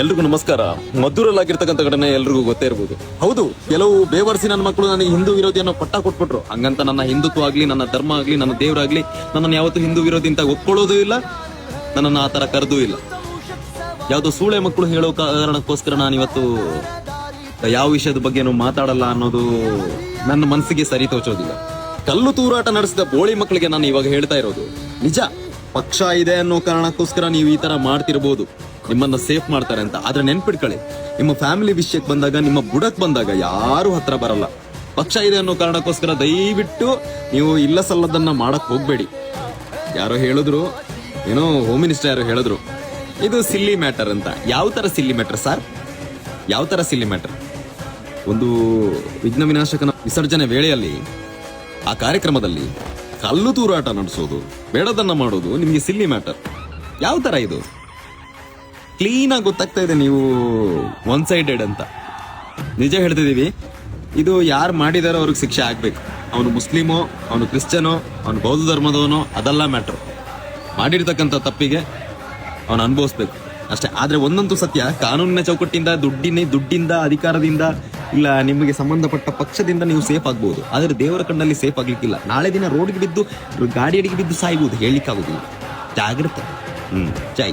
ಎಲ್ರಿಗೂ ನಮಸ್ಕಾರ. ಮದ್ದೂರಲ್ಲಾಗಿರ್ತಕ್ಕಂಥ ಘಟನೆ ಎಲ್ರಿಗೂ ಗೊತ್ತೇ ಇರ್ಬೋದು. ಹೌದು, ಕೆಲವು ಬೇವರ್ಸಿ ನನ್ನ ಮಕ್ಕಳು ನನಗೆ ಹಿಂದೂ ವಿರೋಧಿ ಅನ್ನೋ ಪಟ್ಟ ಕೊಟ್ಬಿಟ್ರು. ಹಂಗಂತ ನನ್ನ ಹಿಂದುತ್ವ ಆಗ್ಲಿ, ನನ್ನ ಧರ್ಮ ಆಗ್ಲಿ, ನನ್ನ ದೇವರಾಗ್ಲಿ ನನ್ನನ್ನು ಯಾವತ್ತೂ ಹಿಂದೂ ವಿರೋಧಿ ಅಂತ ಒಪ್ಕೊಳ್ಳೋದು ಇಲ್ಲ, ನನ್ನನ್ನು ಆ ತರ ಕರೆದೂ ಇಲ್ಲ. ಯಾವ್ದೋ ಸೂಳೆ ಮಕ್ಕಳು ಹೇಳೋ ಕಾರಣಕ್ಕೋಸ್ಕರ ನಾನಿವತ್ತು ಯಾವ ವಿಷಯದ ಬಗ್ಗೆನೂ ಮಾತಾಡಲ್ಲ ಅನ್ನೋದು ನನ್ನ ಮನಸ್ಸಿಗೆ ಸರಿ ತೋಚೋದಿಲ್ಲ. ಕಲ್ಲು ತೂರಾಟ ನಡೆಸಿದ ಬೋಳಿ ಮಕ್ಕಳಿಗೆ ನಾನು ಇವಾಗ ಹೇಳ್ತಾ ಇರೋದು ನಿಜ. ಪಕ್ಷ ಇದೆ ಅನ್ನೋ ಕಾರಣಕ್ಕೋಸ್ಕರ ನೀವು ಈ ತರ ಮಾಡ್ತಿರ್ಬೋದು, ನಿಮ್ಮನ್ನ ಸೇಫ್ ಮಾಡ್ತಾರೆ ಅಂತ. ಆದ್ರೆ ನೆನ್ಪಿಟ್ಕೊಳ್ಳಿ, ನಿಮ್ಮ ಫ್ಯಾಮಿಲಿ ವಿಷಯಕ್ಕೆ ಬಂದಾಗ, ನಿಮ್ಮ ಬುಡಕ್ ಬಂದಾಗ ಯಾರು ಹತ್ರ ಬರಲ್ಲ. ಪಕ್ಷ ಇದೆ ಅನ್ನೋ ಕಾರಣಕ್ಕೋಸ್ಕರ ದಯವಿಟ್ಟು ನೀವು ಇಲ್ಲ ಸಲ್ಲದನ್ನ ಮಾಡಕ್ ಹೋಗ್ಬೇಡಿ. ಯಾರೋ ಹೇಳಿದ್ರು, ಏನೋ ಹೋಮ್ ಮಿನಿಸ್ಟರ್ ಯಾರೋ ಹೇಳಿದ್ರು, ಇದು ಸಿಲ್ಲಿ ಮ್ಯಾಟರ್ ಅಂತ. ಯಾವ ತರ ಸಿಲ್ಲಿ ಮ್ಯಾಟರ್ ಸರ್? ಯಾವ ತರ ಸಿಲ್ಲಿ ಮ್ಯಾಟರ್? ಒಂದು ವಿಘ್ನ ವಿನಾಶಕನ ವಿಸರ್ಜನೆ ವೇಳೆಯಲ್ಲಿ ಆ ಕಾರ್ಯಕ್ರಮದಲ್ಲಿ ಕಲ್ಲು ತೂರಾಟ ನಡೆಸೋದು, ಬೇಡದನ್ನ ಮಾಡೋದು ನಿಮ್ಗೆ ಸಿಲ್ಲಿ ಮ್ಯಾಟರ್? ಯಾವ ತರ ಇದು? ಕ್ಲೀನ್ ಆಗಿ ಗೊತ್ತಾಗ್ತಾ ಇದೆ ನೀವು ಒನ್ ಸೈಡೆಡ್ ಅಂತ. ನಿಜ ಹೇಳ್ತಿದೀವಿ, ಇದು ಯಾರು ಮಾಡಿದಾರೋ ಅವ್ರಿಗೆ ಶಿಕ್ಷೆ ಆಗ್ಬೇಕು. ಅವನು ಮುಸ್ಲಿಮೋ, ಅವನು ಕ್ರಿಶ್ಚಿಯನೋ, ಅವನು ಬೌದ್ಧ ಧರ್ಮದವನೋ, ಅದೆಲ್ಲ ಮ್ಯಾಟ್ರು. ಮಾಡಿರ್ತಕ್ಕಂಥ ತಪ್ಪಿಗೆ ಅವನು ಅನುಭವಿಸ್ಬೇಕು ಅಷ್ಟೇ. ಆದ್ರೆ ಒಂದಂತೂ ಸತ್ಯ, ಕಾನೂನಿನ ಚೌಕಟ್ಟಿಂದ, ದುಡ್ಡಿಂದ, ಅಧಿಕಾರದಿಂದ, ಇಲ್ಲ ನಿಮಗೆ ಸಂಬಂಧಪಟ್ಟ ಪಕ್ಷದಿಂದ ನೀವು ಸೇಫ್ ಆಗ್ಬಹುದು. ಆದ್ರೆ ದೇವರ ಕಣ್ಣಲ್ಲಿ ಸೇಫ್ ಆಗ್ಲಿಕ್ಕಿಲ್ಲ. ನಾಳೆ ದಿನ ರೋಡ್ಗೆ ಬಿದ್ದು, ಗಾಡಿ ಅಡಿಗೆ ಬಿದ್ದು ಸಾಯ್ಬಹುದು, ಹೇಳಿಕ್ಕಾಗುದಿಲ್ಲ. ಜಾಗ್ರತೆ. ಜೈ.